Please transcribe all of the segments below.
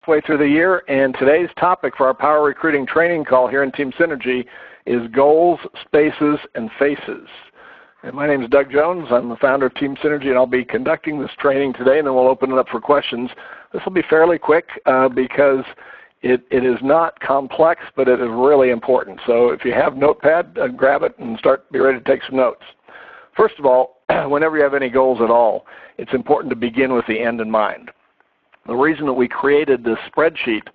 Way through the year, and today's topic for our Power Recruiting training call here in Team Synergy is goals, spaces, and faces. And my name is Doug Jones. I'm the founder of Team Synergy, and I'll be conducting this training today, and then we'll open it up for questions. This will be fairly quick because it is not complex, but it is really important. So if you have Notepad, grab it and be ready to take some notes. First of all, whenever you have any goals at all, it's important to begin with the end in mind. The reason that we created this spreadsheet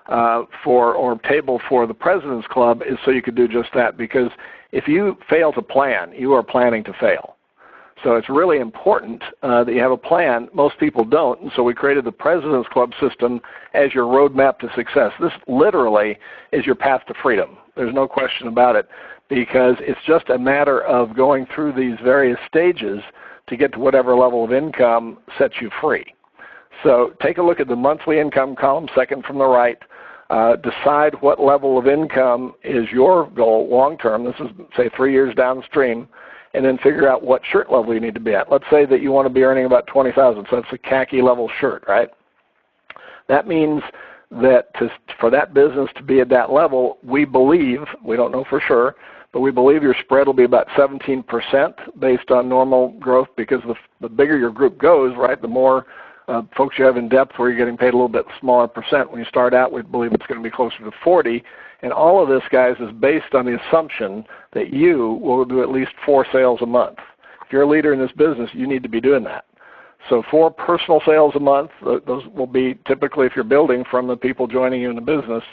or table for the President's Club is so you could do just that, because if you fail to plan, you are planning to fail. So it's really important that you have a plan. Most people don't, and so we created the President's Club system as your roadmap to success. This literally is your path to freedom. There's no question about it, because it's just a matter of going through these various stages to get to whatever level of income sets you free. So take a look at the monthly income column, second from the right. Decide what level of income is your goal long term. This is, say, 3 years downstream. And then figure out what shirt level you need to be at. Let's say that you want to be earning about $20,000, so that's a khaki level shirt, right? That means that for that business to be at that level, we believe, we don't know for sure, but we believe your spread will be about 17% based on normal growth, because the bigger your group goes, right, the more folks you have in depth where you're getting paid a little bit smaller percent. When you start out, we believe it's going to be closer to 40. And all of this, guys, is based on the assumption that you will do at least 4 sales a month. If you're a leader in this business, you need to be doing that. So 4 personal sales a month, those will be typically, if you're building, from the people joining you in the business.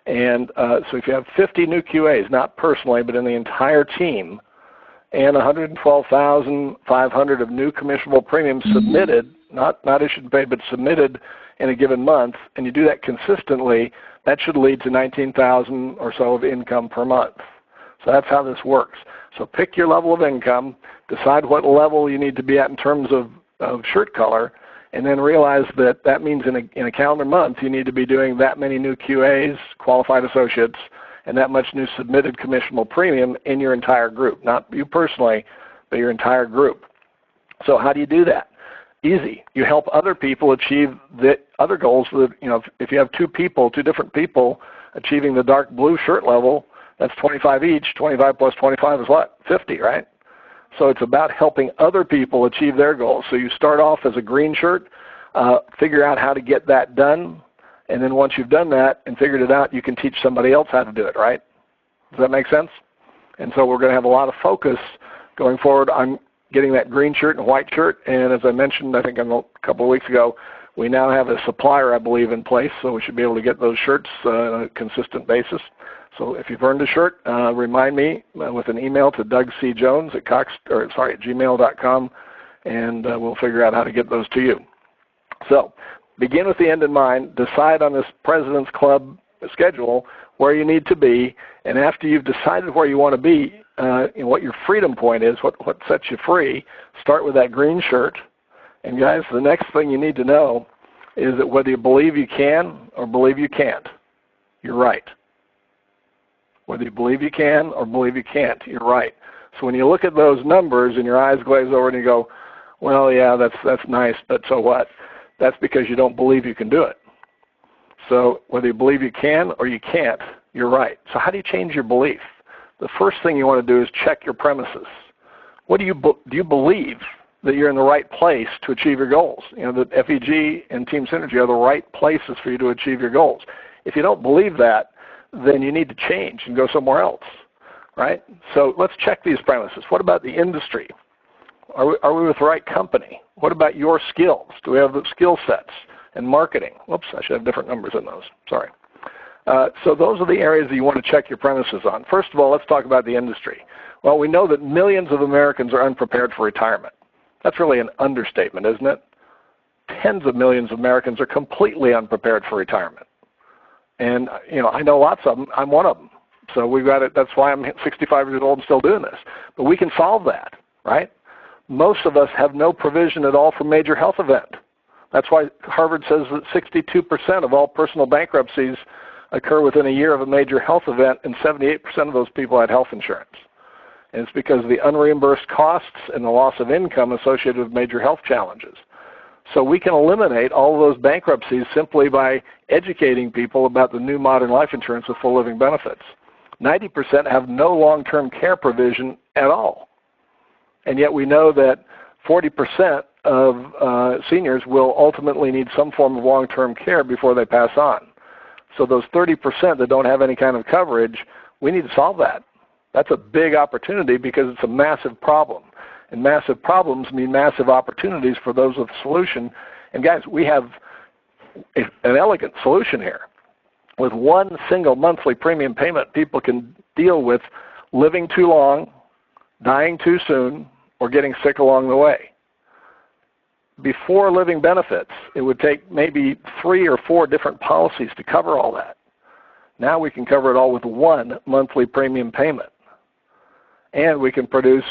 And so if you have 50 new QAs, not personally, but in the entire team, and 112,500 of new commissionable premiums submitted, not issued and paid, but submitted in a given month, and you do that consistently, that should lead to 19,000 or so of income per month. So that's how this works. So pick your level of income, decide what level you need to be at in terms of shirt color, and then realize that that means in a calendar month you need to be doing that many new QAs, qualified associates, and that much new submitted commissionable premium in your entire group. Not you personally, but your entire group. So how do you do that? Easy. You help other people achieve the other goals. That, if you have two different people achieving the dark blue shirt level, that's 25 each. 25 plus 25 is what? 50, right? So it's about helping other people achieve their goals. So you start off as a green shirt, figure out how to get that done, and then once you've done that and figured it out, you can teach somebody else how to do it, right? Does that make sense? And so we're going to have a lot of focus going forward on getting that green shirt and white shirt. And as I mentioned, I think a couple of weeks ago, we now have a supplier, I believe, in place, so we should be able to get those shirts on a consistent basis. So if you've earned a shirt, remind me with an email to dougcjones@gmail.com, and we'll figure out how to get those to you. So begin with the end in mind. Decide on this President's Club schedule where you need to be, and after you've decided where you want to be, what your freedom point is, what sets you free, start with that green shirt. And guys, the next thing you need to know is that whether you believe you can or believe you can't, you're right. Whether you believe you can or believe you can't, you're right. So when you look at those numbers and your eyes glaze over and you go, well, yeah, that's nice, but so what? That's because you don't believe you can do it. So whether you believe you can or you can't, you're right. So how do you change your belief? The first thing you want to do is check your premises. What do you believe that you're in the right place to achieve your goals? That FEG and Team Synergy are the right places for you to achieve your goals. If you don't believe that, then you need to change and go somewhere else, right? So let's check these premises. What about the industry? Are we with the right company? What about your skills? Do we have the skill sets and marketing? Whoops, I should have different numbers in those. Sorry. So those are the areas that you want to check your premises on. First of all, let's talk about the industry. Well, we know that millions of Americans are unprepared for retirement. That's really an understatement, isn't it? Tens of millions of Americans are completely unprepared for retirement. And, I know lots of them. I'm one of them. So we've got it. That's why I'm 65 years old and still doing this. But we can solve that, right? Most of us have no provision at all for major health event. That's why Harvard says that 62% of all personal bankruptcies occur within a year of a major health event, and 78% of those people had health insurance. And it's because of the unreimbursed costs and the loss of income associated with major health challenges. So we can eliminate all of those bankruptcies simply by educating people about the new modern life insurance with full living benefits. 90% have no long-term care provision at all. And yet we know that 40% of seniors will ultimately need some form of long-term care before they pass on. So those 30% that don't have any kind of coverage, we need to solve that. That's a big opportunity because it's a massive problem. And massive problems mean massive opportunities for those with a solution. And guys, we have an elegant solution here. With one single monthly premium payment, people can deal with living too long, dying too soon, or getting sick along the way. Before living benefits, it would take maybe 3 or 4 different policies to cover all that. Now we can cover it all with one monthly premium payment. And we can produce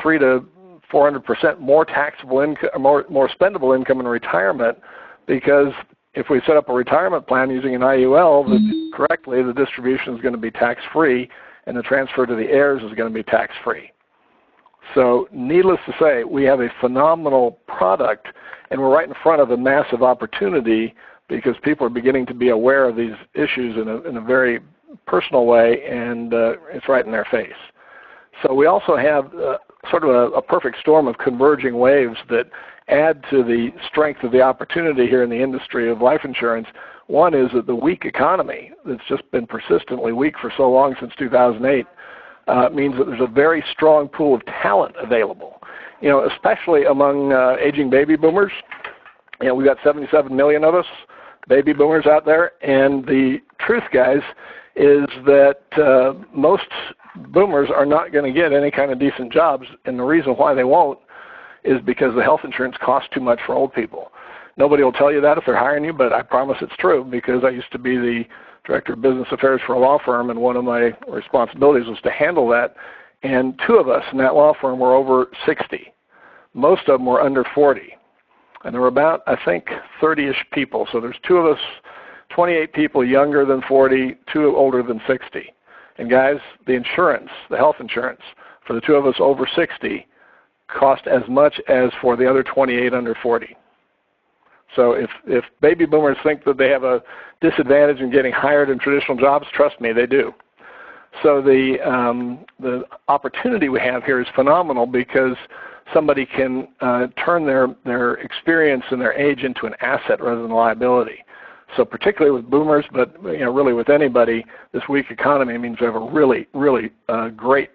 300 to 400% more taxable income, more spendable income in retirement, because if we set up a retirement plan using an IUL correctly, the distribution is going to be tax-free, and the transfer to the heirs is going to be tax-free. So needless to say, we have a phenomenal product, and we're right in front of a massive opportunity because people are beginning to be aware of these issues in a very personal way, and it's right in their face. So we also have sort of a perfect storm of converging waves that add to the strength of the opportunity here in the industry of life insurance. One is that the weak economy that's just been persistently weak for so long since 2008 means that there's a very strong pool of talent available, you know, especially among aging baby boomers. You know, we've got 77 million of us, baby boomers out there, and the truth, guys, is that most boomers are not going to get any kind of decent jobs, and the reason why they won't is because the health insurance costs too much for old people. Nobody will tell you that if they're hiring you, but I promise it's true because I used to be the director of business affairs for a law firm, and one of my responsibilities was to handle that, and 2 of us in that law firm were over 60. Most of them were under 40, and there were about, I think, 30-ish people. So there's 2 of us, 28 people younger than 40, 2 older than 60. And guys, the insurance, the health insurance, for the 2 of us over 60 cost as much as for the other 28 under 40. So if baby boomers think that they have a disadvantage in getting hired in traditional jobs, trust me, they do. So the opportunity we have here is phenomenal because somebody can turn their experience and their age into an asset rather than a liability. So particularly with boomers, but you know, really with anybody, this weak economy means we have a really, really great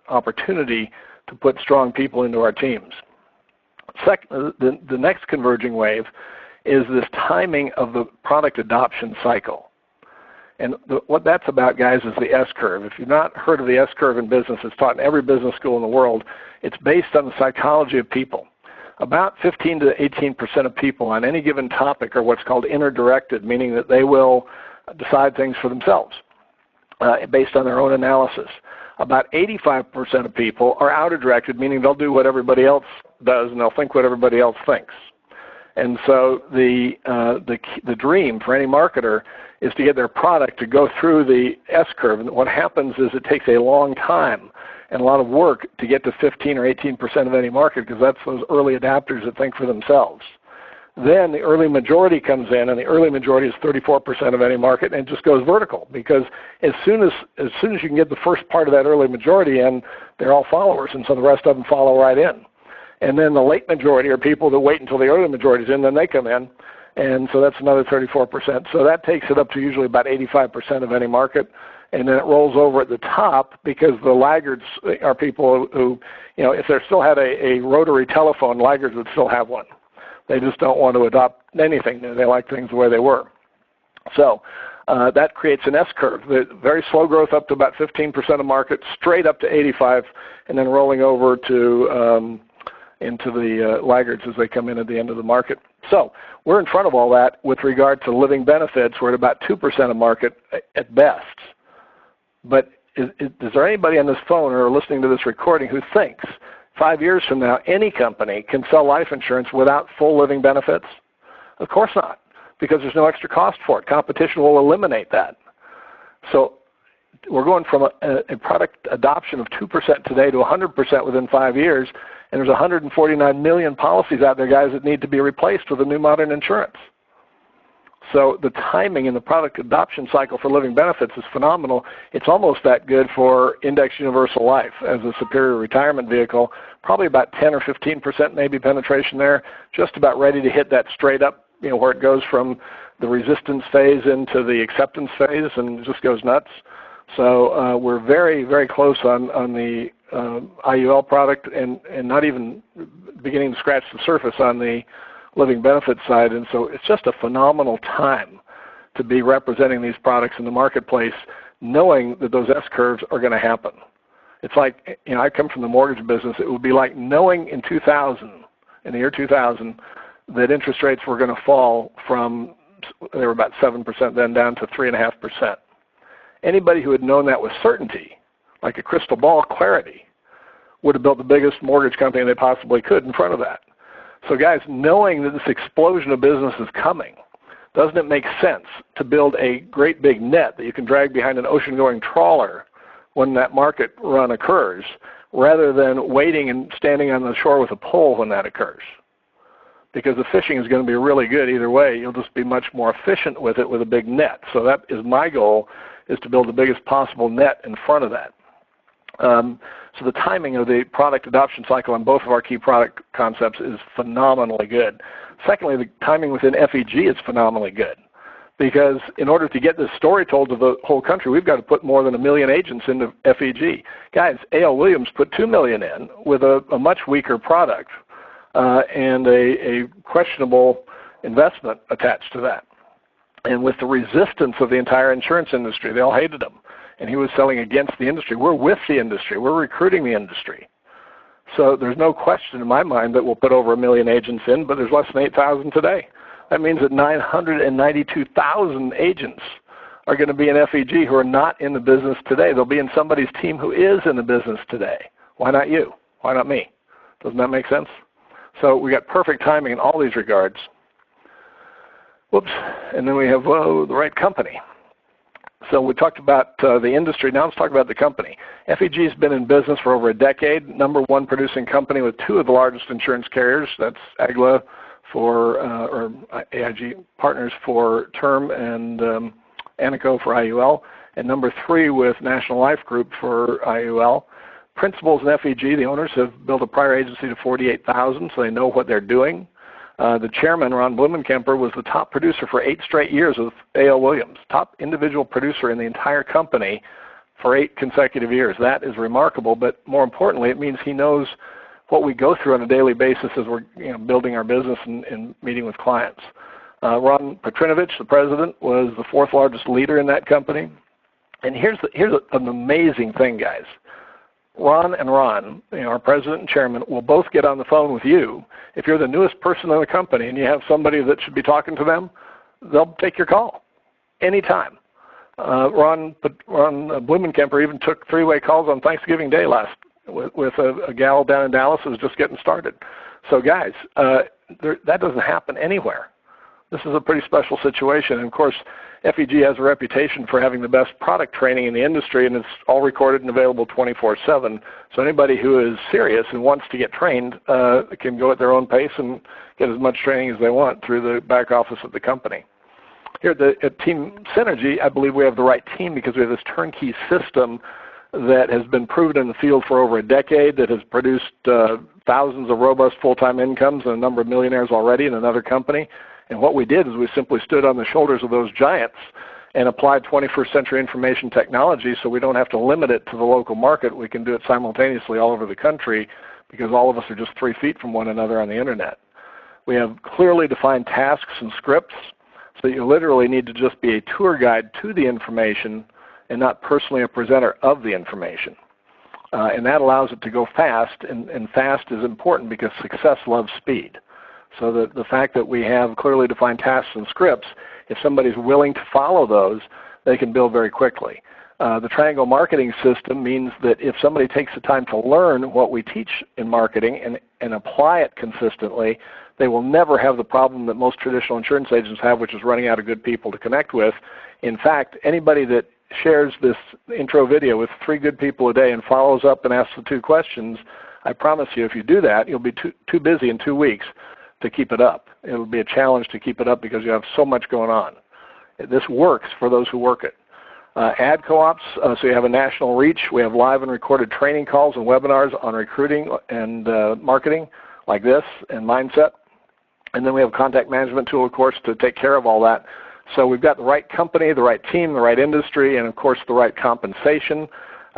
opportunity to put strong people into our teams. Second, the next converging wave is this timing of the product adoption cycle. And what that's about, guys, is the S-curve. If you've not heard of the S-curve in business, it's taught in every business school in the world. It's based on the psychology of people. About 15 to 18% of people on any given topic are what's called inner-directed, meaning that they will decide things for themselves based on their own analysis. About 85% of people are outer-directed, meaning they'll do what everybody else does and they'll think what everybody else thinks. And so the dream for any marketer is to get their product to go through the S-curve. And what happens is it takes a long time and a lot of work to get to 15 or 18% of any market because that's those early adapters that think for themselves. Then the early majority comes in, and the early majority is 34% of any market, and it just goes vertical because as soon as you can get the first part of that early majority in, they're all followers, and so the rest of them follow right in. And then the late majority are people that wait until the early majority is in, then they come in, and so that's another 34%. So that takes it up to usually about 85% of any market, and then it rolls over at the top because the laggards are people who, you know, if they still had a rotary telephone, laggards would still have one. They just don't want to adopt anything new. They like things the way they were. So that creates an S-curve. Very slow growth up to about 15% of market, straight up to 85, and then rolling over to into the laggards as they come in at the end of the market. So we're in front of all that with regard to living benefits. We're at about 2% of market at best. But is there anybody on this phone or listening to this recording who thinks 5 years from now any company can sell life insurance without full living benefits? Of course not, because there's no extra cost for it. Competition will eliminate that. So we're going from a product adoption of 2% today to 100% within 5 years, And there's 149 million policies out there, guys, that need to be replaced with a new modern insurance. So the timing in the product adoption cycle for living benefits is phenomenal. It's almost that good for Index Universal Life as a superior retirement vehicle, probably about 10 or 15% maybe penetration there, just about ready to hit that straight up, where it goes from the resistance phase into the acceptance phase and it just goes nuts. So we're very, very close on the IUL product and not even beginning to scratch the surface on the living benefits side. And so it's just a phenomenal time to be representing these products in the marketplace, knowing that those S-curves are going to happen. It's like, I come from the mortgage business. It would be like knowing in the year 2000, that interest rates were going to fall from, they were about 7% then, down to 3.5%. Anybody who had known that with certainty, like a crystal ball clarity, would have built the biggest mortgage company they possibly could in front of that. So guys, knowing that this explosion of business is coming, doesn't it make sense to build a great big net that you can drag behind an ocean-going trawler when that market run occurs, rather than waiting and standing on the shore with a pole when that occurs? Because the fishing is going to be really good either way. You'll just be much more efficient with it with a big net. So that is my goal, is to build the biggest possible net in front of that. So the timing of the product adoption cycle on both of our key product concepts is phenomenally good. Secondly, the timing within FEG is phenomenally good, because in order to get this story told to the whole country, we've got to put more than 1 million agents into FEG. Guys, A.L. Williams put 2 million in with a much weaker product and a questionable investment attached to that. And with the resistance of the entire insurance industry, they all hated him. And he was selling against the industry. We're with the industry. We're recruiting the industry. So there's no question in my mind that we'll put over 1 million agents in, but there's less than 8,000 today. That means that 992,000 agents are going to be in FEG who are not in the business today. They'll be in somebody's team who is in the business today. Why not you? Why not me? Doesn't that make sense? So we got perfect timing in all these regards. Whoops. And then we have the right company. So we talked about the industry. Now let's talk about the company. FEG has been in business for over a decade, #1 producing company with 2 of the largest insurance carriers. That's AGLA or AIG Partners for term and Anico for IUL, and #3 with National Life Group for IUL. Principals in FEG, the owners, have built a prior agency to 48,000, so they know what they're doing. The chairman, Ron Blumenkemper, was the top producer for 8 straight years with A.L. Williams, top individual producer in the entire company for 8 consecutive years. That is remarkable, but more importantly, it means he knows what we go through on a daily basis as we're building our business and meeting with clients. Ron Petrinovich, the president, was the 4th largest leader in that company. And here's an amazing thing, guys. Ron and Ron, our president and chairman, will both get on the phone with you. If you're the newest person in the company and you have somebody that should be talking to them, they'll take your call anytime. Ron Blumenkemper even took 3-way calls on Thanksgiving Day with a gal down in Dallas who was just getting started. So guys, that doesn't happen anywhere. This is a pretty special situation. And of course, FEG has a reputation for having the best product training in the industry, and it's all recorded and available 24/7. So anybody who is serious and wants to get trained can go at their own pace and get as much training as they want through the back office of the company. Here at Team Synergy, I believe we have the right team because we have this turnkey system that has been proven in the field for over a decade, that has produced thousands of robust full-time incomes and a number of millionaires already in another company. And what we did is we simply stood on the shoulders of those giants and applied 21st century information technology so we don't have to limit it to the local market. We can do it simultaneously all over the country because all of us are just 3 feet from one another on the internet. We have clearly defined tasks and scripts, so you literally need to just be a tour guide to the information and not personally a presenter of the information. And that allows it to go fast, and fast is important because success loves speed. So the fact that we have clearly defined tasks and scripts, if somebody's willing to follow those, they can build very quickly. The Triangle Marketing System means that if somebody takes the time to learn what we teach in marketing and apply it consistently, they will never have the problem that most traditional insurance agents have, which is running out of good people to connect with. In fact, anybody that shares this intro video with 3 good people a day and follows up and asks the 2 questions, I promise you, if you do that, you'll be too busy in 2 weeks to keep it up. It'll be a challenge to keep it up because you have so much going on. This works for those who work it. Ad co-ops, so you have a national reach. We have live and recorded training calls and webinars on recruiting and marketing like this and mindset. And then we have a contact management tool, of course, to take care of all that. So we've got the right company, the right team, the right industry, and of course the right compensation.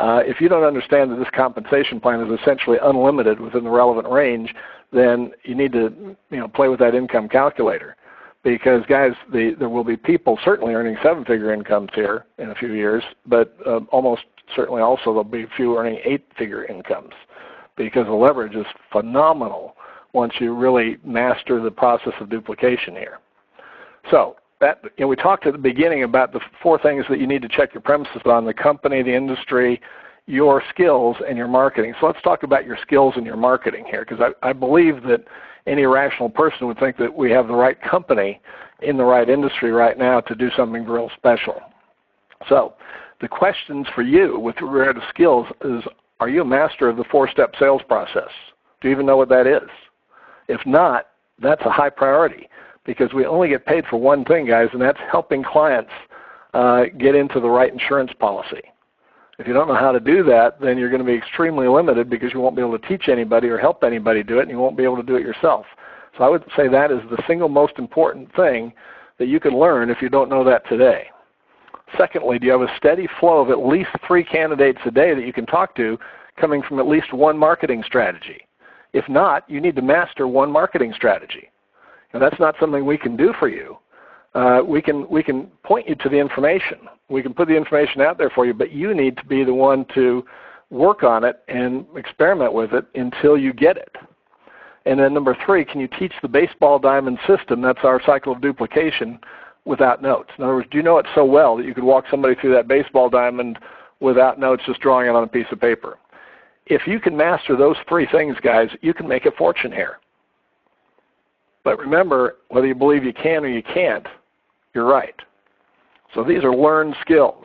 If you don't understand that this compensation plan is essentially unlimited within the relevant range, then you need to play with that income calculator. Because guys, there will be people certainly earning 7-figure incomes here in a few years, but almost certainly also there'll be a few earning 8-figure incomes because the leverage is phenomenal once you really master the process of duplication here. So we talked at the beginning about the 4 things that you need to check your premises on: the company, the industry, your skills, and your marketing. So let's talk about your skills and your marketing here, because I believe that any rational person would think that we have the right company in the right industry right now to do something real special. So the questions for you with regard to skills is, are you a master of the 4-step sales process? Do you even know what that is? If not, that's a high priority, because we only get paid for one thing, guys, and that's helping clients get into the right insurance policy. If you don't know how to do that, then you're going to be extremely limited because you won't be able to teach anybody or help anybody do it, and you won't be able to do it yourself. So I would say that is the single most important thing that you can learn if you don't know that today. Secondly, do you have a steady flow of at least 3 candidates a day that you can talk to coming from at least one marketing strategy? If not, you need to master one marketing strategy. And that's not something we can do for you. We can point you to the information. We can put the information out there for you, but you need to be the one to work on it and experiment with it until you get it. And then number 3, can you teach the baseball diamond system? That's our cycle of duplication without notes. In other words, do you know it so well that you could walk somebody through that baseball diamond without notes, just drawing it on a piece of paper? If you can master those 3 things, guys, you can make a fortune here. But remember, whether you believe you can or you can't, you're right. So these are learned skills.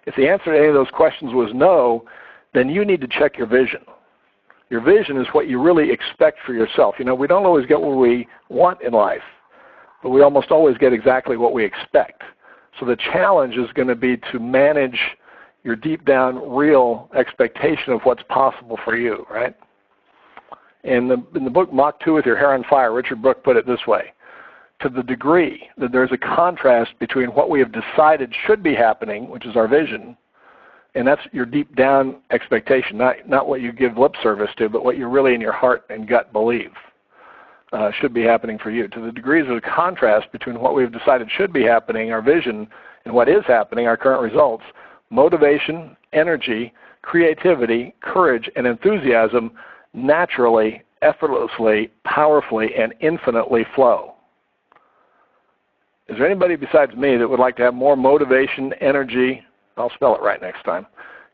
If the answer to any of those questions was no, then you need to check your vision. Your vision is what you really expect for yourself. We don't always get what we want in life, but we almost always get exactly what we expect. So the challenge is going to be to manage your deep down real expectation of what's possible for you, right? In the book Mach 2 with Your Hair on Fire, Richard Brooke put it this way: to the degree that there's a contrast between what we have decided should be happening, which is our vision, and that's your deep down expectation, not what you give lip service to, but what you really in your heart and gut believe should be happening for you. To the degree there's a contrast between what we've decided should be happening, our vision, and what is happening, our current results, motivation, energy, creativity, courage, and enthusiasm naturally, effortlessly, powerfully, and infinitely flow. Is there anybody besides me that would like to have more motivation, energy, I'll spell it right next time,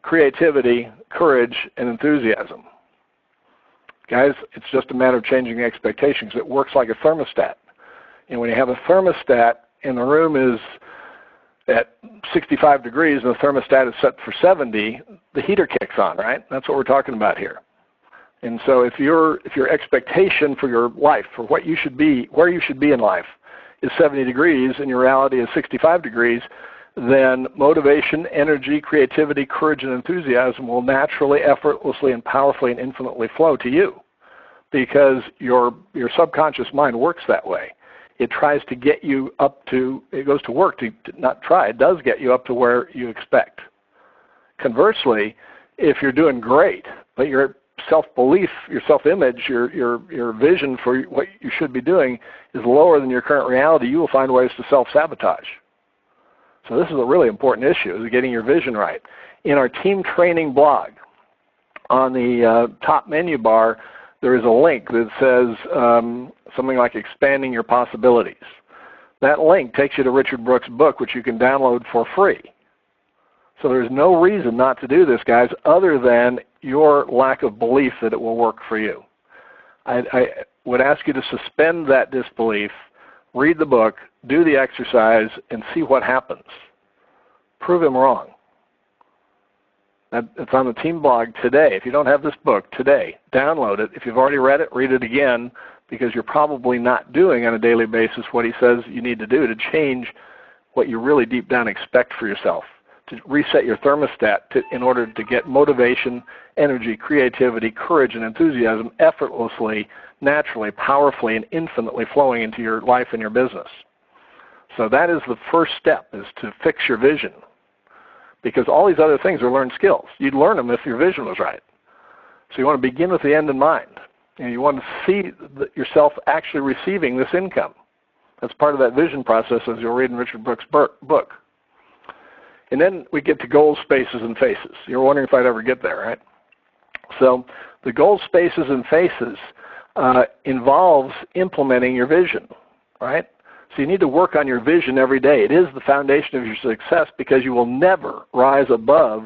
creativity, courage, and enthusiasm? Guys, it's just a matter of changing the expectations. It works like a thermostat. And when you have a thermostat and the room is at 65 degrees and the thermostat is set for 70, the heater kicks on, right? That's what we're talking about here. And so if your expectation for your life, for what you should be, where you should be in life, is 70 degrees and your reality is 65 degrees, then motivation, energy, creativity, courage, and enthusiasm will naturally, effortlessly, and powerfully and infinitely flow to you, because your subconscious mind works that way. It tries to get you up to, it goes to work to not try, it does get you up to where you expect. Conversely, if you're doing great, but your self-belief, your self-image, your vision for what you should be doing is lower than your current reality, you will find ways to self-sabotage. So this is a really important issue, is getting your vision right. In our team training blog, on the top menu bar, there is a link that says something like expanding your possibilities. That link takes you to Richard Brooke's book, which you can download for free. So there's no reason not to do this, guys, other than your lack of belief that it will work for you. I would ask you to suspend that disbelief, read the book, do the exercise, and see what happens. Prove him wrong. It's on the team blog today. If you don't have this book today, download it. If you've already read it, read it again, because you're probably not doing on a daily basis what he says you need to do to change what you really deep down expect for yourself, to reset your thermostat in order to get motivation, energy, creativity, courage, and enthusiasm effortlessly, naturally, powerfully, and infinitely flowing into your life and your business. So that is the first step, is to fix your vision. Because all these other things are learned skills. You'd learn them if your vision was right. So you want to begin with the end in mind. You want to see yourself actually receiving this income. That's part of that vision process, as you'll read in Richard Brooks' book. And then we get to goals, spaces, and faces. You're wondering if I'd ever get there, right? So the goals, spaces, and faces involves implementing your vision, right? So you need to work on your vision every day. It is the foundation of your success, because you will never rise above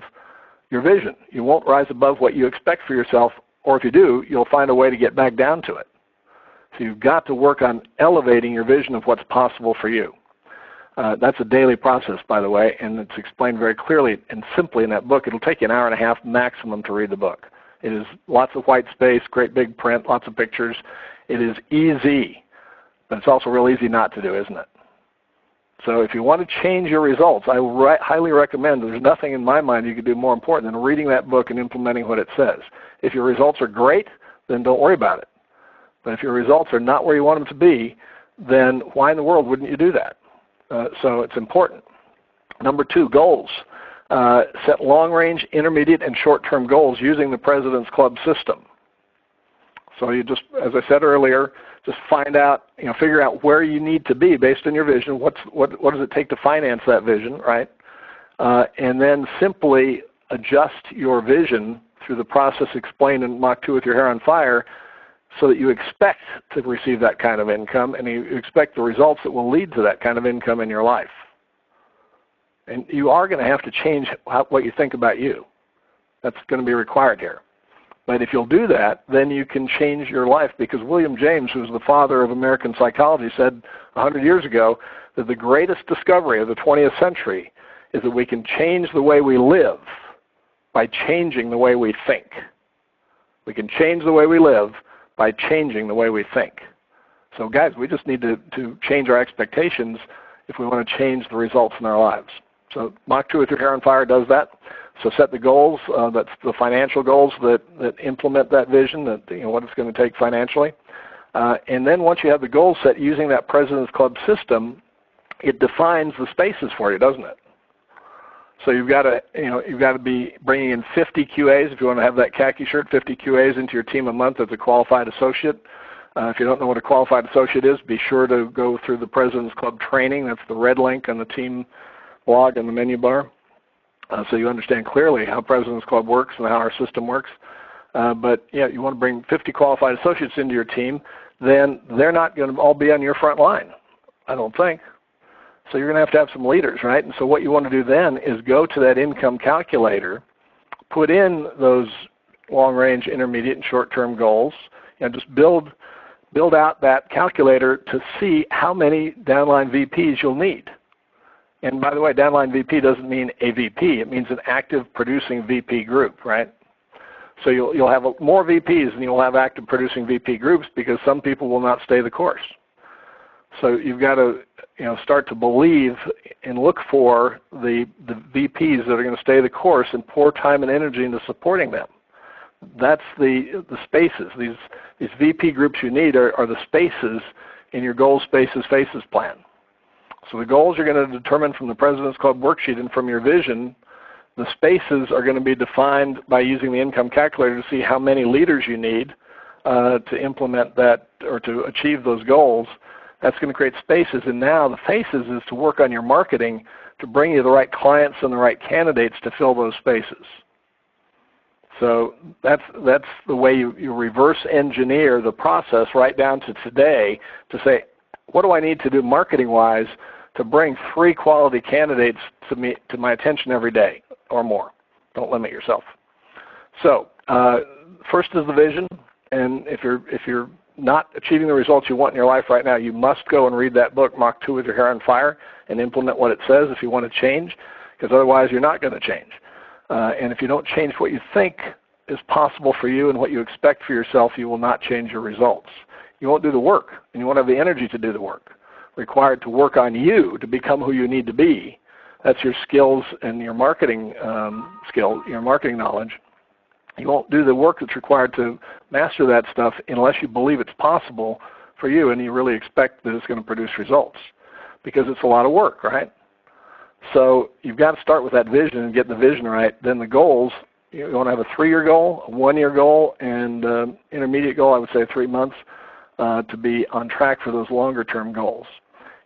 your vision. You won't rise above what you expect for yourself, or if you do, you'll find a way to get back down to it. So you've got to work on elevating your vision of what's possible for you. That's a daily process, by the way, and it's explained very clearly and simply in that book. It'll take you an hour and a half maximum to read the book. It is lots of white space, great big print, lots of pictures. It is easy. But it's also real easy not to do, isn't it? So if you want to change your results, I highly recommend, there's nothing in my mind you could do more important than reading that book and implementing what it says. If your results are great, then don't worry about it. But if your results are not where you want them to be, then why in the world wouldn't you do that? So it's important. Number 2, goals. Set long-range, intermediate, and short-term goals using the President's Club system. So you just, as I said earlier, just find out, figure out where you need to be based on your vision. What does it take to finance that vision, right? And then simply adjust your vision through the process explained in Mach 2 with your hair on fire, so that you expect to receive that kind of income, and you expect the results that will lead to that kind of income in your life. And you are going to have to change what you think about you. That's going to be required here. But if you'll do that, then you can change your life, because William James, who's the father of American psychology, said 100 years ago that the greatest discovery of the 20th century is that we can change the way we live by changing the way we think. We can change the way we live by changing the way we think. So guys, we just need to change our expectations if we want to change the results in our lives. So Mach 2 with your hair on fire does that. So set the goals, that's the financial goals that implement that vision, that what it's going to take financially. And then once you have the goals set using that President's Club system, it defines the spaces for you, doesn't it? So you've got to be bringing in 50 QAs if you want to have that khaki shirt, 50 QAs into your team a month as a qualified associate. If you don't know what a qualified associate is, be sure to go through the President's Club training. That's the red link on the team blog and the menu bar. So you understand clearly how President's Club works and how our system works. But yeah, you want to bring 50 qualified associates into your team, then they're not going to all be on your front line, I don't think. So you're going to have some leaders, right? And so what you want to do then is go to that income calculator, put in those long-range, intermediate, and short-term goals, and just build out that calculator to see how many downline VPs you'll need. And by the way, downline VP doesn't mean a VP. It means an active producing VP group, right? So you'll have more VPs than you'll have active producing VP groups, because some people will not stay the course. So you've got to start to believe and look for the VPs that are going to stay the course and pour time and energy into supporting them. That's the spaces. These VP groups you need are the spaces in your goals, spaces, faces plan. So the goals you're going to determine from the President's Club worksheet and from your vision. The spaces are going to be defined by using the income calculator to see how many leaders you need to implement that or to achieve those goals. That's going to create spaces. And now the faces is to work on your marketing to bring you the right clients and the right candidates to fill those spaces. So that's the way you reverse engineer the process right down to today to say, what do I need to do marketing-wise to bring 3 quality candidates to my attention every day or more? Don't limit yourself. So first is the vision, and if you're not achieving the results you want in your life right now, you must go and read that book, Mach 2 with your hair on fire, and implement what it says if you want to change, because otherwise you're not going to change. And if you don't change what you think is possible for you and what you expect for yourself, you will not change your results. You won't do the work, and you won't have the energy to do the work required to work on you to become who you need to be. That's your skills and your marketing your marketing knowledge. You won't do the work that's required to master that stuff unless you believe it's possible for you and you really expect that it's going to produce results, because it's a lot of work, right? So you've got to start with that vision and get the vision right. Then the goals, you want to have a 3-year goal, a 1-year goal, and intermediate goal, I would say 3 months, to be on track for those longer term goals.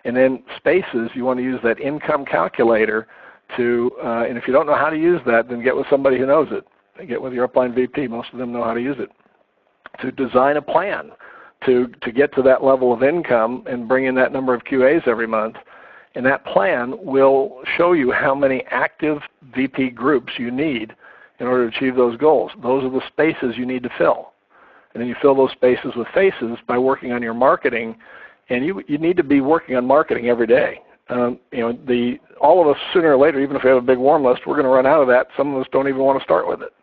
And then spaces, you want to use that income calculator to, and if you don't know how to use that, then get with somebody who knows it. Get with your upline VP. Most of them know how to use it. To design a plan to get to that level of income and bring in that number of QAs every month. And that plan will show you how many active VP groups you need in order to achieve those goals. Those are the spaces you need to fill. And then you fill those spaces with faces by working on your marketing. And you need to be working on marketing every day. All of us, sooner or later, even if we have a big warm list, we're going to run out of that. Some of us don't even want to start with it.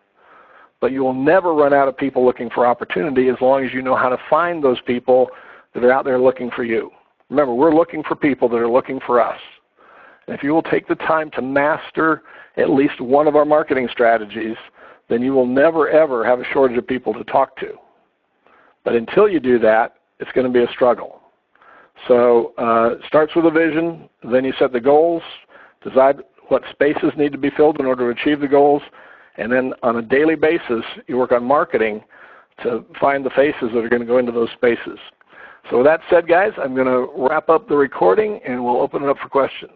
But you will never run out of people looking for opportunity as long as you know how to find those people that are out there looking for you. Remember, we're looking for people that are looking for us. And if you will take the time to master at least one of our marketing strategies, then you will never, ever have a shortage of people to talk to. But until you do that, it's going to be a struggle. So it starts with a vision, then you set the goals, decide what spaces need to be filled in order to achieve the goals, and then on a daily basis, you work on marketing to find the faces that are going to go into those spaces. So with that said, guys, I'm going to wrap up the recording, and we'll open it up for questions.